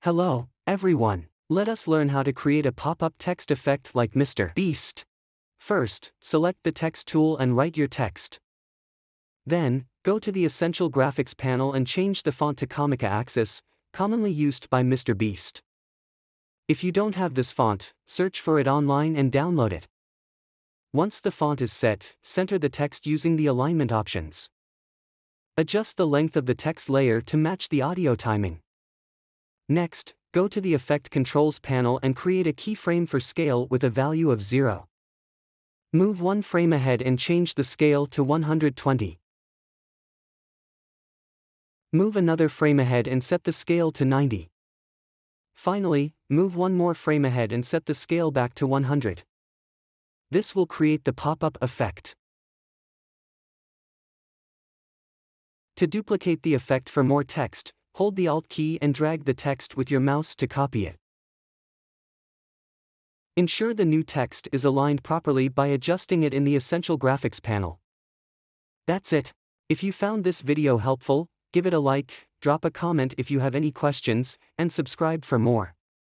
Hello, everyone. Let us learn how to create a pop-up text effect like Mr. Beast. First, select the text tool and write your text. Then, go to the Essential Graphics panel and change the font to Comica Axis, commonly used by Mr. Beast. If you don't have this font, search for it online and download it. Once the font is set, center the text using the alignment options. Adjust the length of the text layer to match the audio timing. Next, go to the Effect Controls panel and create a keyframe for scale with a value of 0. Move one frame ahead and change the scale to 120. Move another frame ahead and set the scale to 90. Finally, move one more frame ahead and set the scale back to 100. This will create the pop-up effect. To duplicate the effect for more text, hold the Alt key and drag the text with your mouse to copy it. Ensure the new text is aligned properly by adjusting it in the Essential Graphics panel. That's it. If you found this video helpful, give it a like, drop a comment if you have any questions, and subscribe for more.